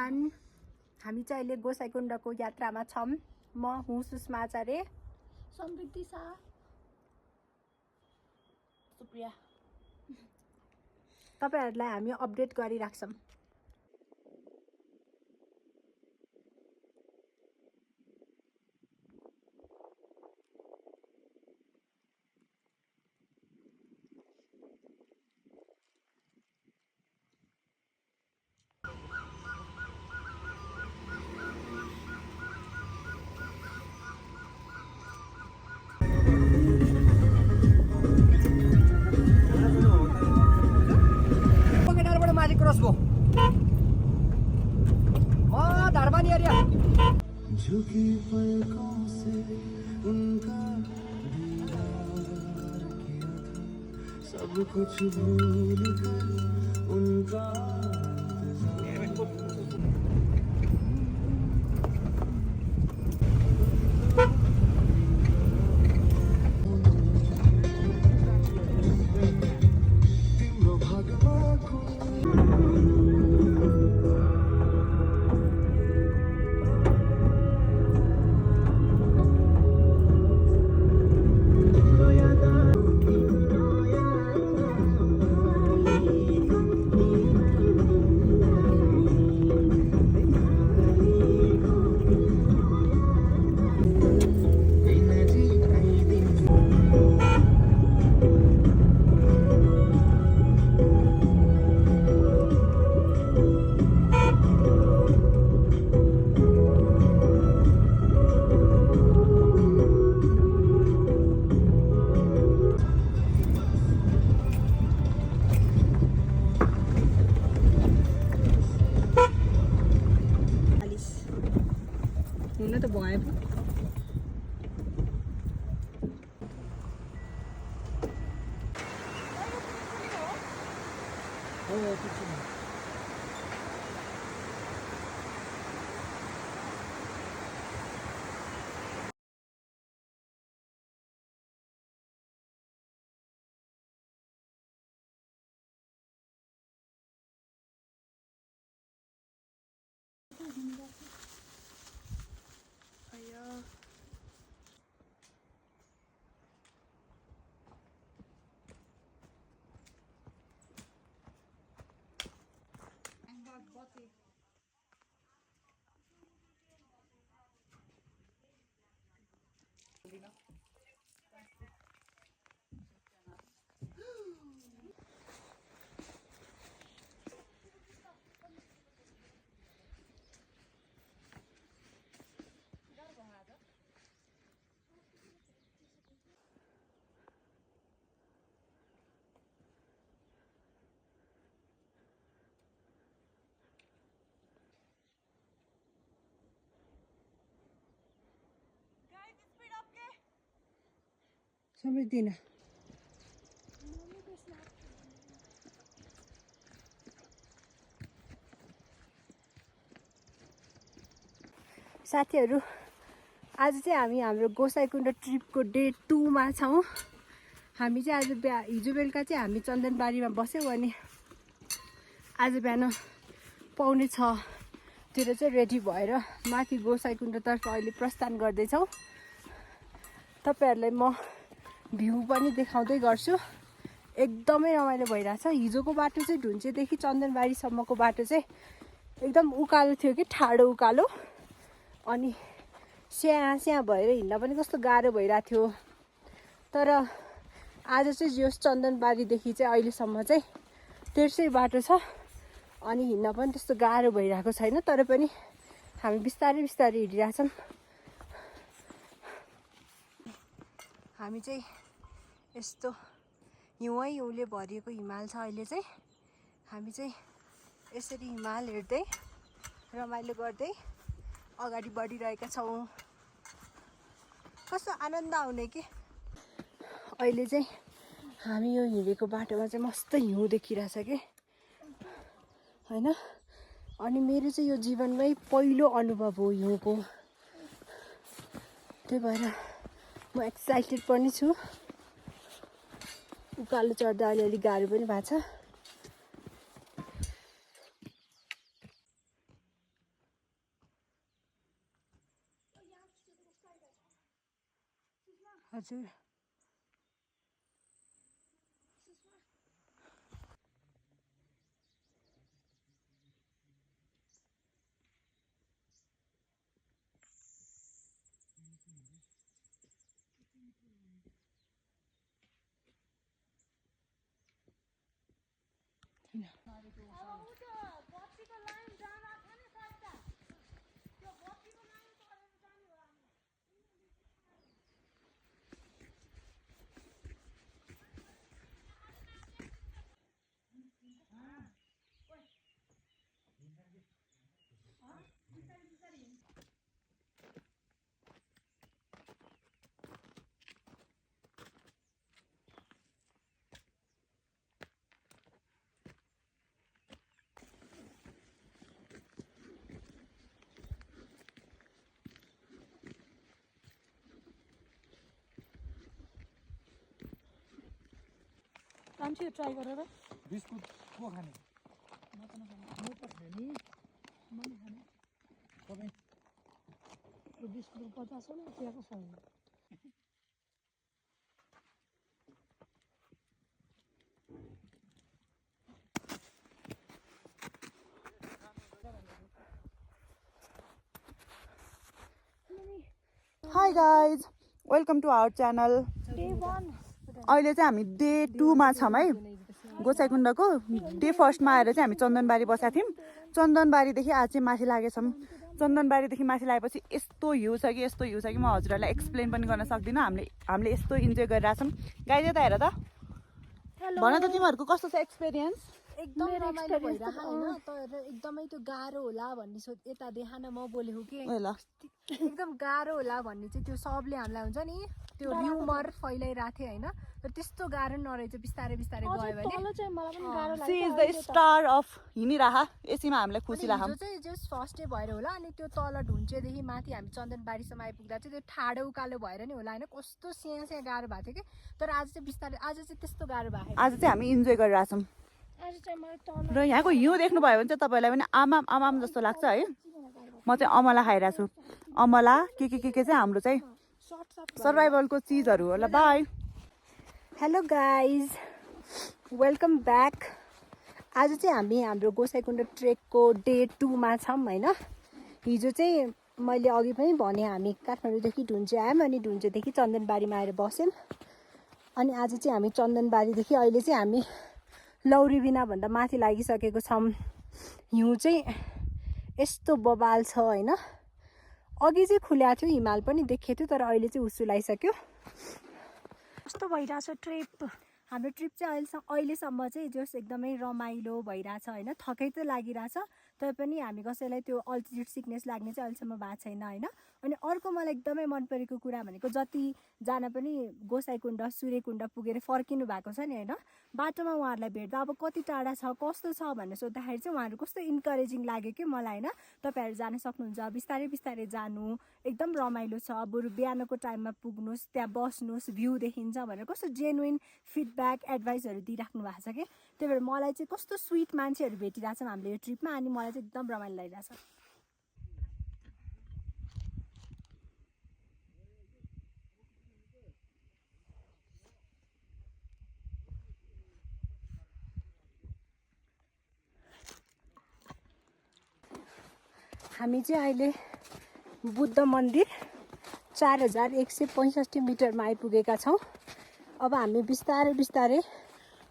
Everyone, हामी चाहिँ अहिले गोसाइकुण्डको यात्रामा छौं। म हुँ सुषमा आचार्य, समृद्धि शाह, सुप्रिया। तपाईहरुलाई हामी अपडेट गरिराख्छौं। झुकी पलकों से उनका दीदार किया था, सब कुछ भूल कर उनका हुन त भयो पो। समृद्धि न साथीहरु, आज चाहिँ हामी हाम्रो गोसाइकुण्ड ट्रिपको डे 2 मा छौं। हामी चाहिँ आज हिजो बेलुका चाहिँ हामी चन्दनबारीमा बस्यौं अनि आज बिहान 5:45 तिर चाहिँ रेडी भएर माथि गोसाइकुण्डतर्फ अहिले प्रस्थान गर्दैछौं। तपाईहरुलाई म भ्यू पनि देखाउँदै गर्छु। एकदमै रमाइलो भइरहेछ। हिजोको बाटो चाहिँ ढुन्चेदेखि चन्दनबारीसम्मको बाटो चाहिँ एकदम उकालो थियो कि ठाडो उकालो, अनि स्याहाँ भएर हिँड्न पनि कस्तो गाह्रो भइरहेको थियो। तर आज चाहिँ जो चन्दनबारीदेखि चाहिँ अहिलेसम्म चाहिँ तेर्सै बाटो छ अनि हिँड्न पनि त्यस्तो गाह्रो भइरहेको छैन। तर पनि हामी बिस्तारै बिस्तारै हिँडिरहेछौँ। हामी चाहिँ यस्तो हिउँले भरिएको हिमाल छ। अहिले चाहिँ हामी चाहिँ यसरी हिमाल हेर्दै रमाइलो गर्दै अगाडि बढिरहेका छौँ। कस्तो आनन्द आउने कि अहिले चाहिँ हामी यो हिँडेको बाटोमा चाहिँ मस्त हिउँ देखिरहेछ कि हैन। अनि मेरो चाहिँ यो जीवनमै पहिलो अनुभव हो हिउँको। त्यही भएर म एक्साइटेड पनि छु। उकालो चढ्दा अलिअलि गाह्रो पनि भएको छ। हजुर कान्छी ट्राई गरेर बिस्कुट को खाने म त खाने म नि खाने तपाईँ यो बिस्कुट 50 हो न चियाको 100 हो hi guys welcome to our channel अहिले चाहिँ हामी डे 2 मा छौँ है गोसाइकुण्डको डे फर्स्टमा आएर चाहिँ हामी चन्दनबारी बसेका थियौँ चन्दनबारीदेखि आज चाहिँ माथि लागेछौँ चन्दनबारीदेखि माथि लागेपछि यस्तो हिउँ छ कि यस्तो हिउँ छ कि म हजुरहरूलाई एक्सप्लेन पनि गर्न सक्दिनँ हामीले यस्तो इन्जोय गरिरहेछौँ गाइज यता हेर त भन त तिमीहरूको कस्तो छ एक्सपिरियन्स एकदम रमाइलो भइरहेको होइन तर एकदमै त्यो गाह्रो होला भन्ने यता देखान म बोलेको कि ल एकदम गाह्रो होला भन्ने चाहिँ त्यो सबले हामीलाई हुन्छ नि त्यो र्युमर फैलाइरहेको थियो होइन तर त्यस्तो गाह्रो नरहेछ बिस्तारै बिस्तारै गयो भने तल चाहिँ मलाई पनि गाह्रो she is the star of हिँडिरह यसैमा हामीलाई खुसी राख हिजो चाहिँ जस्ट फर्स्ट डे भएर होला अनि त्यो तल ढुन्चेदेखि माथि हामी चन्दनबारीसम्म आइपुग्दा चाहिँ त्यो ठाडो उकालो भएर नि होला होइन कस्तो स्याहाँ गाह्रो भएको थियो कि तर आज चाहिँ बिस्तारै आज चाहिँ त्यस्तो गाह्रो भएको आज चाहिँ हामी इन्जोय गरिरहेछौँ आज चाहिँ मलाई तल र यहाँको हिउँ देख्नुभयो भने चाहिँ तपाईँलाई पनि आमाम आमाम जस्तो लाग्छ है म चाहिँ अमला खाइरहेको छु अमला के चाहिँ हाम्रो चाहिँ सर्भाइभलको चिजहरू होला bye hello guys welcome back आज चाहिँ हामी हाम्रो गोसाइकुण्ड ट्रेकको डे 2 मा छौँ होइन हिजो चाहिँ मैले अघि पनि भने हामी काठमाडौँदेखि ढुन्चे आयौँ अनि ढुन्चेदेखि चन्दनबारीमा आएर बस्यौँ अनि आज चाहिँ हामी चन्दनबारीदेखि अहिले चाहिँ हामी लौरीबिनाभन्दा माथि लागिसकेको छौँ हिउँ चाहिँ यस्तो बबाल छ होइन अघि चाहिँ खुल्याएको थियो हिमाल पनि देखेको थियो तर अहिले चाहिँ उसुलाइसक्यो कस्तो भइरहेछ ट्रिप हाम्रो ट्रिप चाहिँ अहिलेसम्म चाहिँ जस एकदमै रमाइलो भइरहेछ होइन थकै त लागिरहेछ तर पनि हामी कसैलाई त्यो अल्टिट्युड सिकनेस लाग्ने चाहिँ अहिलेसम्म भएको छैन होइन अनि अर्को मलाई एकदमै मन परेको कुरा भनेको जतिजना पनि गोसाइकुण्ड सूर्यकुण्ड पुगेर फर्किनु भएको छ नि होइन बाटोमा उहाँहरूलाई भेट्दा अब कति टाढा छ कस्तो छ भनेर सोद्धाखेरि चाहिँ उहाँहरू कस्तो इन्करेजिङ लाग्यो कि मलाई होइन तपाईँहरू जान सक्नुहुन्छ बिस्तारै बिस्तारै जानु एकदम रमाइलो छ बरु बिहानको टाइममा पुग्नुहोस् त्यहाँ बस्नुहोस् भ्यू देखिन्छ भनेर कस्तो जेन्युइन फिडब्याक एडभाइसहरू दिइराख्नु भएको छ कि त्यही भएर मलाई चाहिँ कस्तो स्विट मान्छेहरू भेटिरहेछौँ हामीले यो ट्रिपमा अनि मलाई चाहिँ एकदम रमाइलो लागिरहेछ हामी चाहिँ अहिले बुद्ध मन्दिर 4165 मिटरमा आइपुगेका छौँ अब हामी बिस्तारै बिस्तारै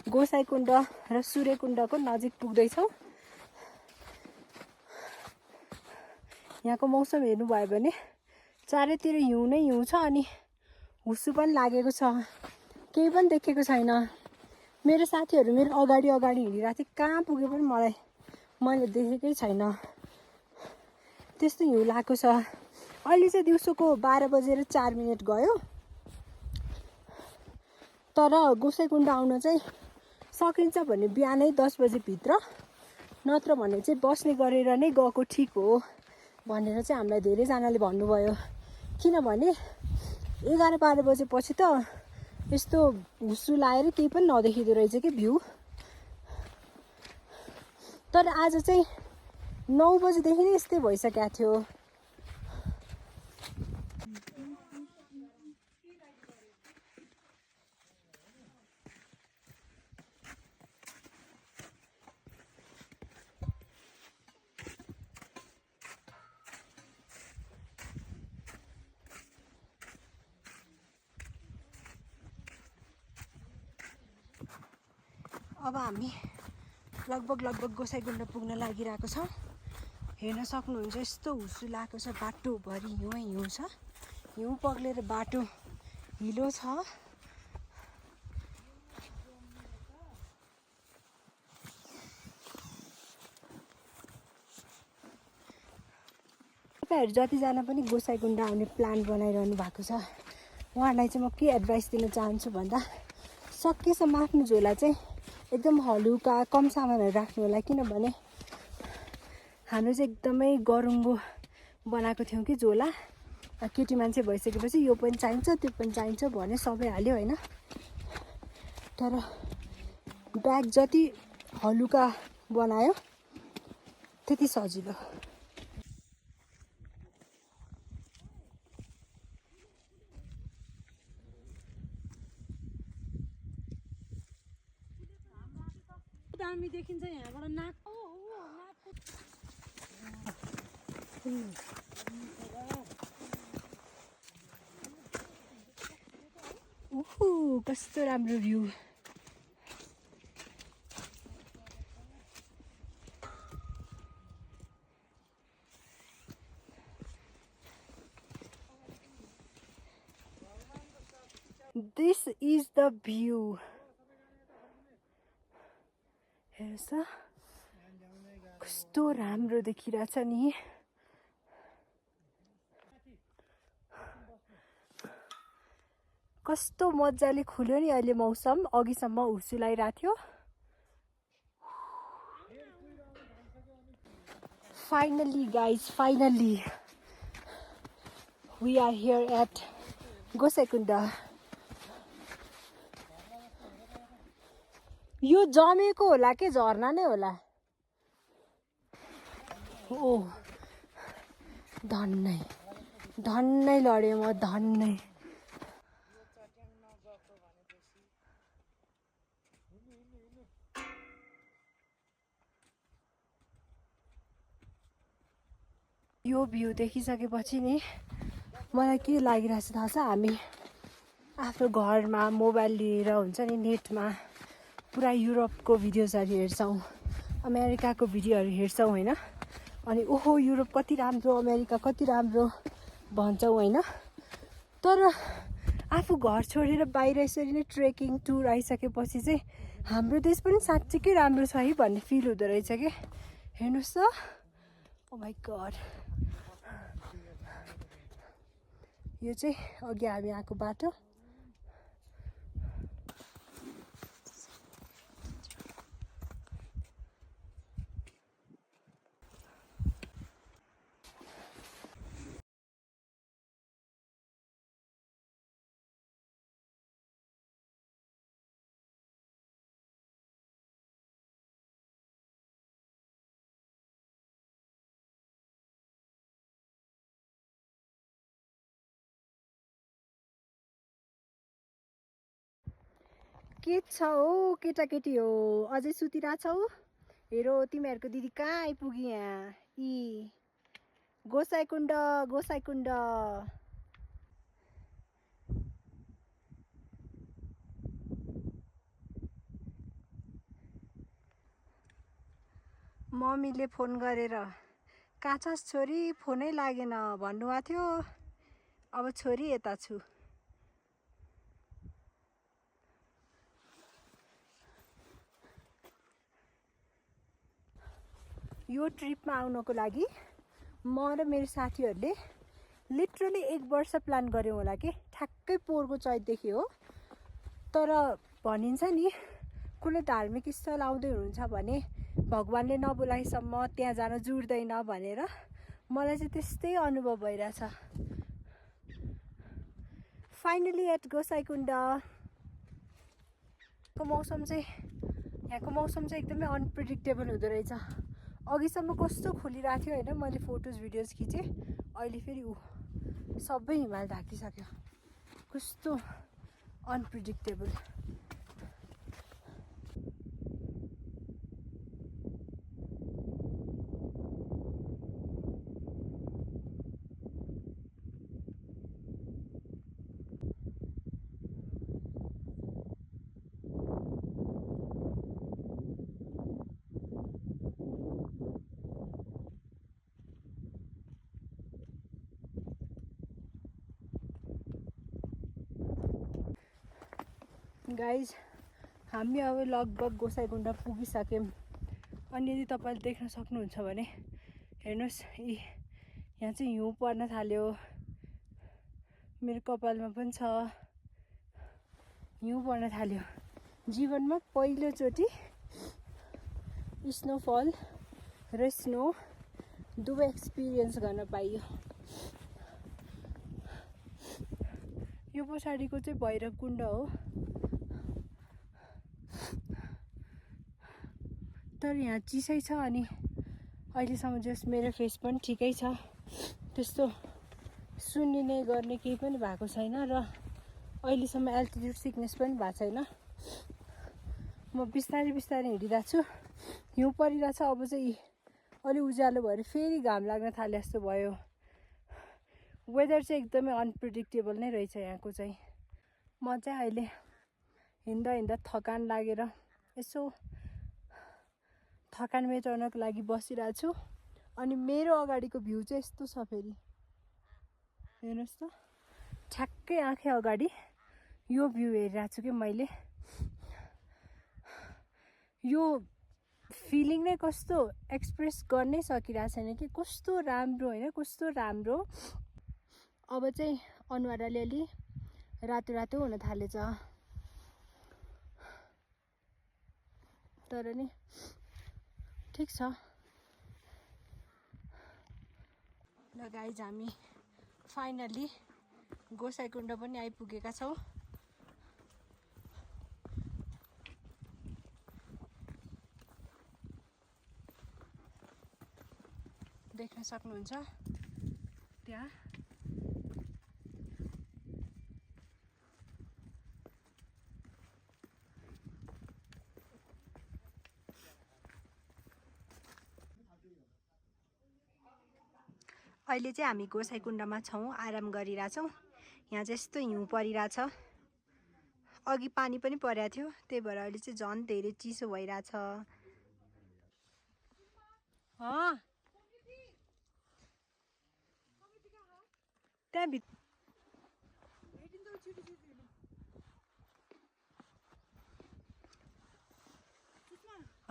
गोसाइकुण्ड र सूर्यकुण्डको नजिक पुग्दैछौँ यहाँको मौसम हेर्नुभयो भने चारैतिर हिउँ नै हिउँ छ अनि हुस्सु पनि लागेको छ केही पनि देखेको छैन मेरो साथीहरू मेरो अगाडि हिँडिरहेको थियो कहाँ पुग्यो पनि मैले देखेकै छैन त्यस्तो हिउँ लागेको छ अहिले चाहिँ दिउँसोको 12:04 गयो तर गोसाइकुण्ड आउन चाहिँ सकिन्छ भने बिहानै 10 बजेभित्र नत्र भने चाहिँ बस्ने गरेर नै गएको ठिक हो भनेर चाहिँ हामीलाई धेरैजनाले भन्नुभयो किनभने 11-12 बजेपछि त यस्तो हुस्सु लाएर केही पनि नदेखिँदो रहेछ कि भ्यू तर आज चाहिँ 9 बजेदेखि नै यस्तै भइसकेको थियो अब हामी लगभग गोसाइकुण्ड पुग्न लागिरहेको छौँ। हेर्न सक्नुहुन्छ यस्तो हुसु लागेको छ, बाटोभरि हिउँ छ। हिउँ पग्लेर बाटो हिलो छ। तपाईँहरू जतिजना पनि गोसाइकुण्ड आउने प्लान बनाइरहनु भएको छ, उहाँहरूलाई चाहिँ म के एडभाइस दिन चाहन्छु भन्दा सकेसम्म आफ्नो झोला चाहिँ एकदम हलुका कम सामानहरू राख्नु होला। किनभने हाम्रो चाहिँ एकदमै गरुङ्गो बनाएको थियौँ कि झोला। केटी मान्छे भइसकेपछि यो पनि चाहिन्छ त्यो पनि चाहिन्छ भने सबै हाल्यो होइन। तर ब्याग जति हलुका बनायो त्यति सजिलो। दामी देखिन्छ यहाँबाट नाक। ओहो कस्तो राम्रो view. This is the view. हेर्छ कस्तो राम्रो देखिरहेछ नि। कस्तो मजाले खुल्यो नि अहिले मौसम। अघिसम्म हुसु लागिरहेको थियो। Finally guys, finally we are here at Gosaikunda. यो जमेको होला के झरना नै होला। ओ धन्नै लड्यो म, धन्नै। यो भ्यू देखिसकेपछि नि मलाई के लागिरहेछ थाहा छ, हामी आफ्नो घरमा मोबाइल लिएर हुन्छ नि नेटमा पुरा युरोपको भिडियोजहरू हेर्छौँ, अमेरिकाको भिडियोहरू हेर्छौँ होइन। अनि ओहो युरोप कति राम्रो, अमेरिका कति राम्रो भन्छौँ होइन। तर आफू घर छोडेर बाहिर यसरी नै ट्रेकिङ टुर आइसकेपछि चाहिँ हाम्रो देश पनि साँच्चीकै राम्रो छ है भन्ने फिल हुँदो रहेछ कि। हेर्नुहोस् त, ओ माई गड। यो चाहिँ अघि हामी आएको बाटो। के छ हो केटाकेटी हो, अझै सुतिरहेछौ? हेरो तिमीहरूको दिदी कहाँ आइपुग्यो यहाँ। यी गोसाइकुण्ड गोसाइकुण्ड। मम्मीले फोन गरेर कहाँ छस् छोरी, फोनै लागेन भन्नुभएको थियो। अब छोरी यता छु। यो ट्रिपमा आउनको लागि म र मेरो साथीहरूले लिटरली 1 वर्ष प्लान गऱ्यौँ होला कि। ठ्याक्कै पोहोरको चैतदेखि हो। तर भनिन्छ नि कुनै धार्मिक स्थल आउँदै हुनुहुन्छ भने भगवान्ले नबोलाएसम्म त्यहाँ जान जुर्दैन भनेर। मलाई चाहिँ त्यस्तै अनुभव भइरहेछ। Finally at Gosaikunda. यहाँको मौसम चाहिँ एकदमै अनप्रेडिक्टेबल हुँदो रहेछ। अघिसम्म कस्तो खुलिरहेको थियो होइन, मैले फोटोज भिडियोज खिचेँ। अहिले फेरि सबै हिमाल ढाकिसक्यो। कस्तो अनप्रेडिक्टेबल। गाइज हामी अब लगभग गोसाइकुण्ड पुगिसक्यौँ। अनि यदि तपाईँले देख्न सक्नुहुन्छ भने हेर्नुहोस्, यहाँ चाहिँ हिउँ पर्न थाल्यो। मेरो कपालमा पनि छ, हिउँ पर्न थाल्यो। जीवनमा पहिलोचोटि स्नोफल र स्नो दुवै एक्सपिरियन्स गर्न पाइयो। यो पछाडिको चाहिँ भैरवकुण्ड हो, तर यहाँ चिसै छ। अनि अहिलेसम्म जस मेरो फेस पनि ठिकै छ, त्यस्तो सुन्निने गर्ने केही पनि भएको छैन र अहिलेसम्म एल्टिट्युड सिकनेस पनि भएको छैन। म बिस्तारै बिस्तारै हिँडिरहेको छु। हिउँ परिरहेछ। अब चाहिँ अलि उज्यालो भएर फेरि घाम लाग्न थाले जस्तो भयो। वेदर चाहिँ एकदमै अनप्रिडिक्टेबल नै रहेछ यहाँको चाहिँ। म चाहिँ अहिले हिँड्दा हिँड्दा थकान लागेर यसो थकान मेटाउनको लागि बसिरहेको छु। अनि मेरो अगाडिको भ्यू चाहिँ यस्तो छ। फेरि हेर्नुहोस् त, ठ्याक्कै आँखे अगाडि यो भ्यू हेरिरहेको छु कि मैले। यो फिलिङ नै कस्तो एक्सप्रेस गर्नै सकिरहेको छैन कि कस्तो राम्रो होइन, कस्तो राम्रो। अब चाहिँ अनुहार अलिअलि रातो रातो हुन थालेछ, तर नि ठिक छ। ल गाइज, हामी फाइनली गोसाइकुण्ड पनि आइपुगेका छौँ। देख्न सक्नुहुन्छ त्यहाँ अहिले चाहिँ हामी गोसाइकुण्डमा छौँ, आराम गरिरहेछौँ। यहाँ चाहिँ यस्तो हिउँ परिरहेछ। अघि पानी पनि परेको थियो, त्यही भएर अहिले चाहिँ झन् धेरै चिसो भइरहेछ। त्यहाँभित्र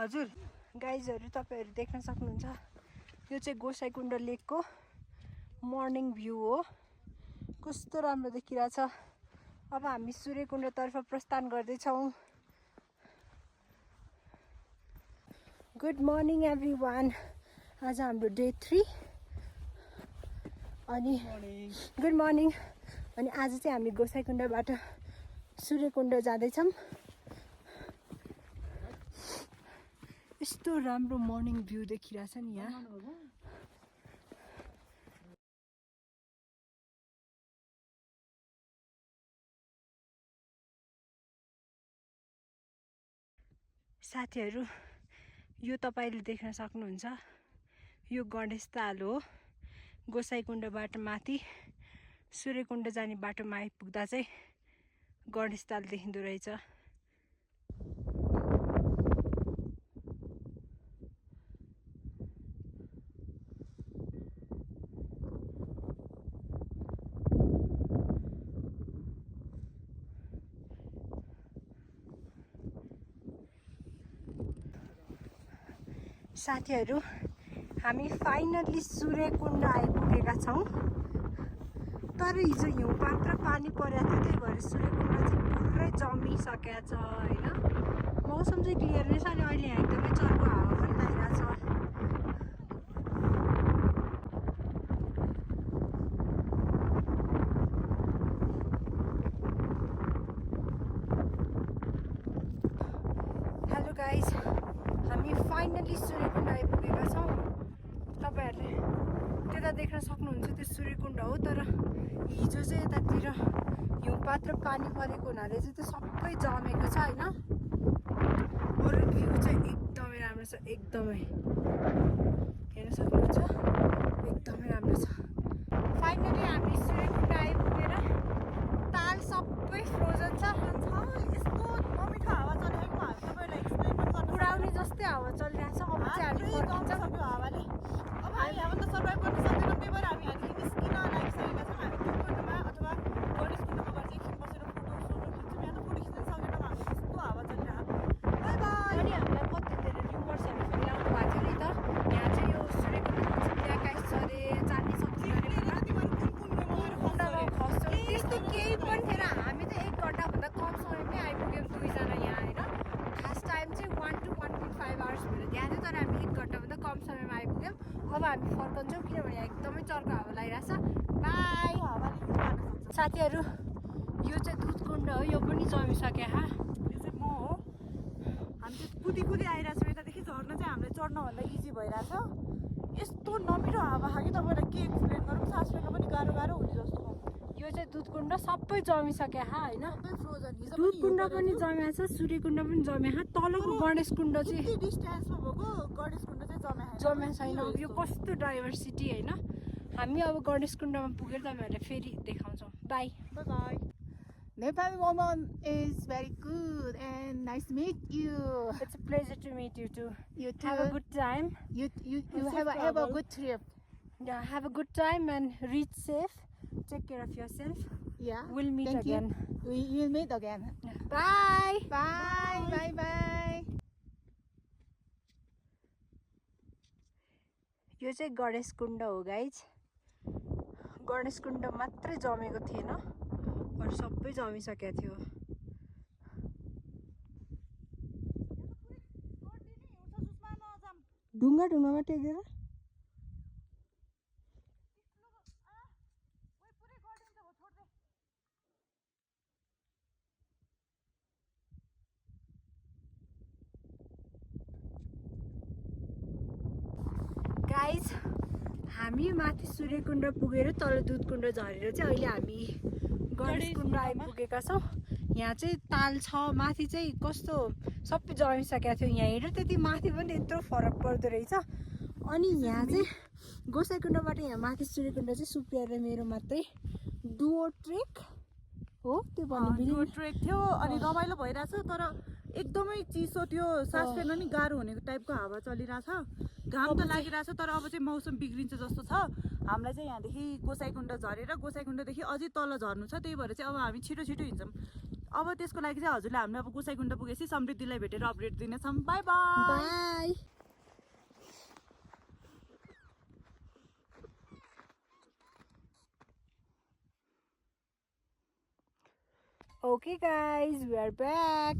हजुर गाइजहरू, तपाईँहरू देख्न सक्नुहुन्छ यो चाहिँ गोसाइकुण्ड लेकको मर्निङ भ्यू हो। कस्तो राम्रो देखिरहेछ। अब हामी सूर्यकुण्डतर्फ प्रस्थान गर्दैछौँ। Good morning everyone. आज हाम्रो डे 3 अनि गुड मर्निङ। अनि आज चाहिँ हामी गोसाइकुण्डबाट सूर्यकुण्ड जाँदैछौँ। यस्तो राम्रो मर्निङ भ्यू देखिरहेछ नि यहाँ। साथीहरू, यो तपाईँले देख्न सक्नुहुन्छ, यो गणेशताल हो। गोसाइकुण्डबाट माथि सूर्यकुण्ड जाने बाटोमा आइपुग्दा चाहिँ गणेशताल देखिँदो रहेछ। साथीहरू, हामी फाइनल्ली सूर्यकुण्ड आइपुगेका छौँ। तर हिजो हिउँपात र पानी परेको थियो, त्यही भएर सूर्यकुण्ड चाहिँ पुरै जमिसकेको छ होइन। मौसम चाहिँ क्लियर नै छ। अनि अहिले यहाँ एकदमै चर्को हावा पनि लागिरहेको छ। हेलो गाइज, हामी फाइनली सूर्यकुण्ड आइपुगेका छौँ। तपाईँहरूले त्यता देख्न सक्नुहुन्छ, त्यो सूर्यकुण्ड हो। तर हिजो चाहिँ यतातिर हिउँपात र पानी परेको हुनाले चाहिँ त्यो सबै जमेको छ होइन। अरू भ्यू चाहिँ एकदमै राम्रो छ, एकदमै हेर्न सक्नुहुन्छ, एकदमै राम्रो छ। फाइनली हामी सूर्यकुण्ड आइपुगेर ताल सबै फ्रोजन छ। यस्तो नमिठो हावा चलिरहेको हामी तपाईँलाई एक्सप्लेन पनि गर्नु उडाउने जस्तै हावा चलिरहेको छ। अब चाहिँ हामी फर्किन्छ सक्यो हावाले। अब हामी त सर्भाइभ गर्न सक्दैनौँ, त्यही भएर हामी यहाँदेखि निस्किन लागिसकेका छौँ। हामी त्यो कुण्डमा अथवा गणेश कुण्डमा गएर एकछिन बसेर फोटो खिच्छौँ। यहाँ त फोटो खिच्न सक्दैनौँ हामी। यहाँ एकदमै चर्को हावा लागिरहेछ। बाई। साथीहरू यो चाहिँ दुधकुण्ड हो, यो पनि जमिसक्यो हा। यो चाहिँ म हो। हामी चाहिँ कुदी कुदी आइरहेको छौँ यतादेखि। झर्न चाहिँ हामीलाई चढ्नभन्दा इजी भइरहेछ। यस्तो नमिठो हावा खायो कि तपाईँलाई के एक्सप्लेन गरौँ, सास फेर्न पनि गाह्रो गाह्रो हुने जस्तो। यो चाहिँ दुधकुण्ड सबै जमिसक्यो हा होइन। सबै फ्रोजन। दुधकुण्ड पनि जमेको छ, सूर्यकुण्ड पनि जम्या हा। तलको गणेश कुण्ड चाहिँ यति डिस्टेन्समा भएको गणेश कुण्ड चाहिँ जम्या छैन। यो कस्तो डाइभर्सिटी होइन। हामी अब गणेश कुण्डमा पुगेर तपाईँहरूलाई फेरि देखाउँछौँ। By. Bye by. Nepali woman is very good and nice to meet you. It's a pleasure to meet you too. You too. Have a good time. You have a good trip. Yeah, have a good time and reach safe. Take care of yourself. Yeah. We'll meet Thank again. You. We will meet again. Bye. Bye. Bye. Bye. यो चाहिँ गणेश कुण्ड हो guys. Ganesh कुण्ड मात्रै जमेको थिएन, अरू सबै जमिसकेको थियो। ढुङ्गा ढुङ्गामा टेकेर गाइज हामी माथि सूर्यकुण्ड पुगेर तल दुधकुण्ड झरेर चाहिँ अहिले हामी गणेश कुण्ड आइपुगेका छौँ। यहाँ चाहिँ ताल छ, माथि चाहिँ कस्तो सबै जमिसकेको थियो। यहाँ हेरेर त्यति माथि पनि यत्रो फरक पर्दो रहेछ। अनि यहाँ चाहिँ गोसाइकुण्डबाट यहाँ माथि सूर्यकुण्ड चाहिँ सुप्रिया र मेरो मात्रै डुओ ट्रेक हो। त्यो डुओ ट्रेक थियो अनि रमाइलो भइरहेछ। तर एकदमै चिसो त्यो, सास फेर्न नि गाह्रो हुने टाइपको हावा चलिरहेछ। घाम त लागिरहेछ तर अब चाहिँ मौसम बिग्रिन्छ जस्तो छ। हामीलाई चाहिँ यहाँदेखि गोसाइकुण्ड झरेर गोसाइकुण्डदेखि अझै तल झर्नु छ। त्यही भएर चाहिँ अब हामी छिटो छिटो हिँड्छौँ। अब त्यसको लागि चाहिँ हजुरले हामीले अब गोसाइकुण्ड पुगेपछि समृद्धिलाई भेटेर अपडेट दिनेछौँ। Bye bye. Bye. Okay guys, we are back.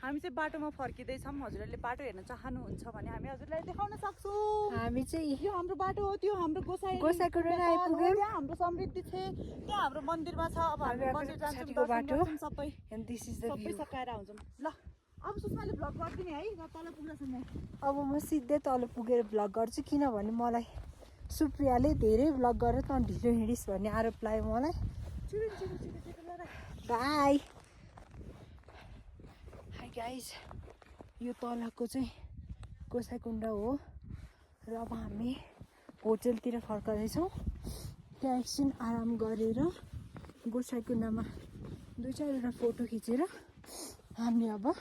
हामी चाहिँ बाटोमा फर्किँदैछौँ। हजुरहरूले बाटो हेर्न चाहनुहुन्छ भने हामी हजुरलाई देखाउन सक्छौँ। हामी चाहिँ यो हाम्रो बाटो हो, त्यो हाम्रो गोसाइकुण्ड आइपुग्यौँ। त्यहाँ हाम्रो समृद्धि छ, त्यहाँ हाम्रो मन्दिरमा छ। अब हामी मन्दिर जान्छौँ, दर्शन गर्छौँ सबै। And this is the सबै view. सकाएर आउँछौँ। ल अब सुषमाले भ्लग गरिदिने है, र तल पुग्दैछौँ म। अब म सिधै तल पुगेर भ्लग गर्छु, किनभने मलाई सुप्रियाले धेरै भ्लग गरेर त ढिलो हिँडिस् भन्ने आरोप लाग्यो मलाई। बाई। हाई गाइज, यो तलको चाहिँ गोसाइकुण्ड हो र अब हामी होटलतिर फर्काउँदैछौँ। त्यहाँ एकछिन आराम गरेर गोसाइकुण्डमा 2-4 फोटो खिचेर हामी अब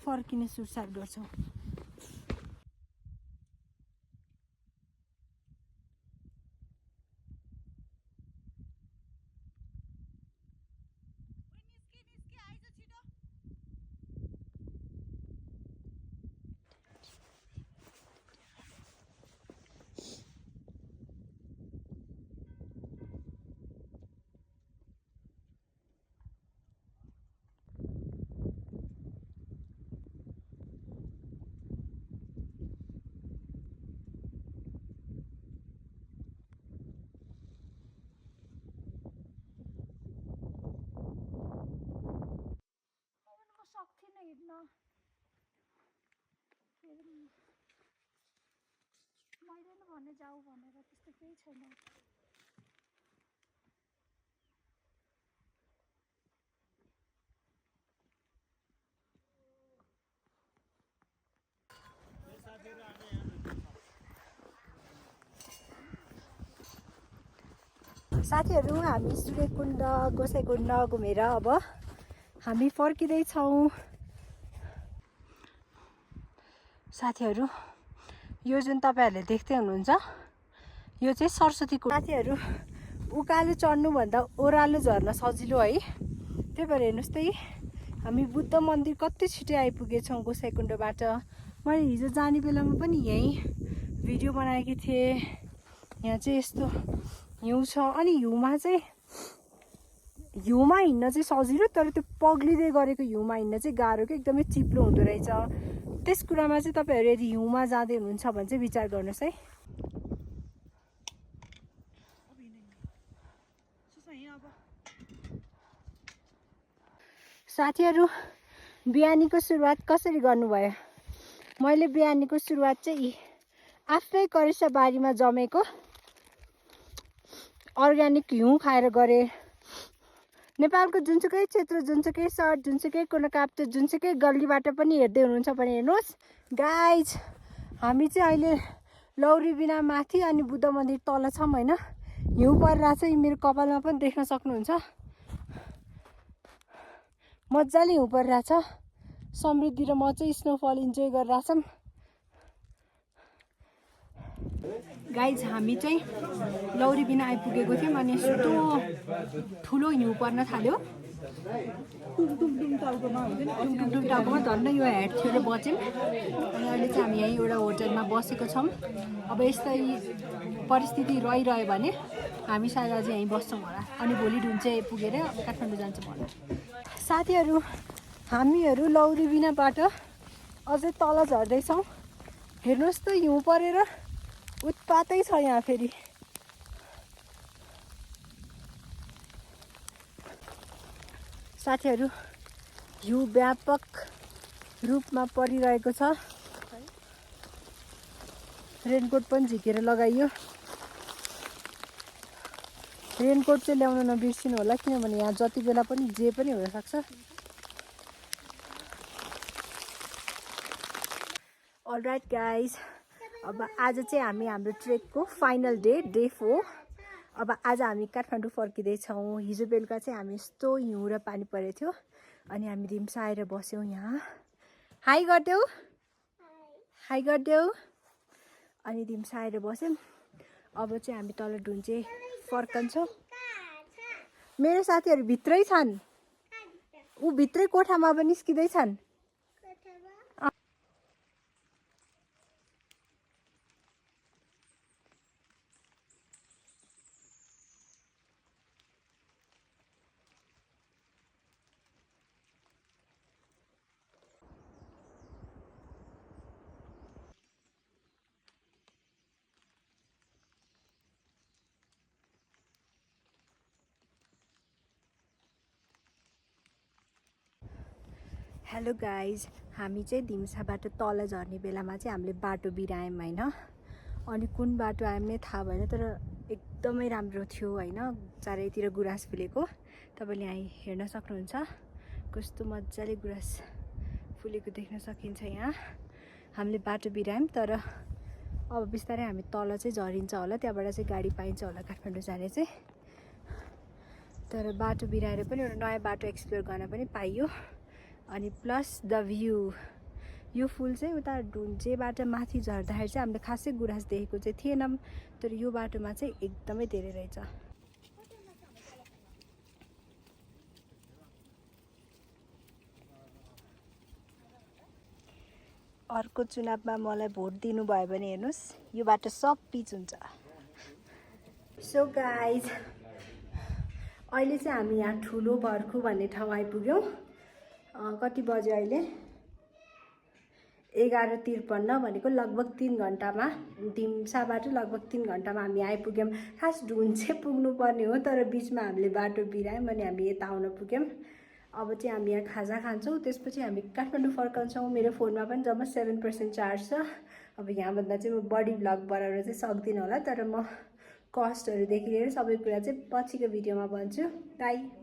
फर्किने सुरसार गर्छौँ। सक्थिनँ हिँड्न। मैले नि भने जाऊ भनेर, त्यस्तो केही छैन। साथीहरू, हामी सूर्यकुण्ड गोसाइकुण्ड घुमेर अब हामी फर्किँदैछौँ। साथीहरू, यो जुन तपाईँहरूले देख्दै हुनुहुन्छ यो चाहिँ सरस्वती कुण्ड। साथीहरू, उकालो चढ्नुभन्दा ओह्रालो झर्न सजिलो है। त्यही भएर हेर्नुहोस् त, हामी बुद्ध मन्दिर कति छिटै आइपुगेछौँ गोसाइकुण्डबाट। मैले हिजो जाने बेलामा पनि यहीँ भिडियो बनाएकी थिएँ। यहाँ चाहिँ यस्तो हिउँ छ, अनि हिउँमा हिँड्न चाहिँ सजिलो, तर त्यो पग्लिँदै गरेको हिउँमा हिँड्न चाहिँ गाह्रो कि एकदमै चिप्लो हुँदो रहेछ। त्यस कुरामा चाहिँ तपाईँहरू यदि हिउँमा जाँदै हुनुहुन्छ भने चाहिँ विचार गर्नुहोस् है। साथीहरू बिहानीको सुरुवात कसरी गर्नुभयो? मैले बिहानीको सुरुवात चाहिँ आफ्नै करेसा बारीमा जमेको अर्ग्यानिक हिउँ खाएर गरेँ। नेपालको जुनसुकै क्षेत्र, जुनसुकै सहर, जुनसुकै कुना काप्चा, जुनसुकै गल्लीबाट पनि हेर्दै हुनुहुन्छ भने हेर्नुहोस् गाइज, हामी चाहिँ अहिले लौरी बिना माथि अनि बुद्ध मन्दिर तल छौँ होइन। हिउँ परिरहेको छ, मेरो कपालमा पनि देख्न सक्नुहुन्छ। मजाले हिउँ परिरहेछ। समृद्धि र म चाहिँ स्नोफल इन्जोय गरिरहेछौँ। गाइज हामी चाहिँ लौरी बिना आइपुगेको थियौँ अनि यस्तो ठुलो हिउँ पर्न थाल्यो। टुङटुङ टाउकोमा धन्न यो हेड थियो र बच्यौँ। अनि अहिले चाहिँ हामी यहीँ एउटा होटलमा बसेको छौँ। अब यस्तै परिस्थिति रहिरह्यो भने हामी सायद अझै यहीँ बस्छौँ होला अनि भोलि ढुन्चे पुगेर काठमाडौँ जान्छौँ होला। साथीहरू हामीहरू लौरी बिनाबाट अझै तल झर्दैछौँ। हेर्नुहोस् त हिउँ परेर उत्पातै छ यहाँ फेरि। साथीहरू हिउँ व्यापक रूपमा परिरहेको छ। रेनकोट पनि झिकेर लगाइयो। रेनकोट चाहिँ ल्याउन नबिर्सिनु होला किनभने यहाँ जति बेला पनि जे पनि हुनसक्छ। अलराइट गाइज, अब आज चाहिँ हामी हाम्रो ट्रेकको फाइनल डे 4। अब आज हामी काठमाडौँ फर्किँदैछौँ। हिजो बेलुका चाहिँ हामी यस्तो हिउँ र पानी परेको थियो अनि हामी रिम्सा आएर बस्यौँ यहाँ। हाई गरिदेऊ, हाई गरिदेऊ। अनि रिम्सा आएर बस्यौँ। अब चाहिँ हामी तल ढुन्चे फर्कन्छौँ। मेरो साथीहरू भित्रै छन्, ऊ भित्रै कोठामा पनि निस्किँदैछन्। हेलो गाइज, हामी चाहिँ धिम्साबाट तल झर्ने बेलामा चाहिँ हामीले बाटो बिरायौँ होइन। अनि कुन बाटो आयौँ नै थाहा भएन, तर एकदमै राम्रो थियो होइन। चारैतिर गुराँस फुलेको तपाईँले यहाँ हेर्न सक्नुहुन्छ। कस्तो मजाले गुराँस फुलेको देख्न सकिन्छ यहाँ। हामीले बाटो बिरायौँ तर अब बिस्तारै हामी तल चाहिँ झरिन्छ होला, त्यहाँबाट चाहिँ गाडी पाइन्छ होला काठमाडौँ जाने चाहिँ। तर बाटो बिराएर पनि एउटा नयाँ बाटो एक्सप्लोर गर्न पनि पाइयो। अनि प्लस द भ्यू, यो फुल चाहिँ उता ढुन्चेबाट माथि झर्दाखेरि चाहिँ हामीले खासै गुराँस देखेको चाहिँ थिएनौँ, तर यो बाटोमा चाहिँ एकदमै धेरै रहेछ। अर्को चुनावमा मलाई भोट दिनुभयो भने हेर्नुहोस् यो बाटो सब पिच हुन्छ। सो गाइज, अहिले चाहिँ हामी यहाँ ठुलो भर्खु भन्ने ठाउँ आइपुग्यौँ। कति बज्यो अहिले? 11:53 भनेको लगभग 3 घन्टामा, धिम्साबाट लगभग 3 घन्टामा हामी आइपुग्यौँ। खास ढुन्चे पुग्नु पर्ने हो तर बिचमा हामीले बाटो बिरायौँ अनि हामी यता आउन पुग्यौँ। अब चाहिँ हामी यहाँ खाजा खान्छौँ, त्यसपछि हामी काठमाडौँ फर्काउँछौँ। मेरो फोनमा पनि जम्मा 7% चार्ज छ। अब यहाँभन्दा चाहिँ म बडी भ्लग बनाउन चाहिँ सक्दिनँ होला, तर म कस्टहरूदेखि लिएर सबै कुरा चाहिँ पछिको भिडियोमा भन्छु। बाई।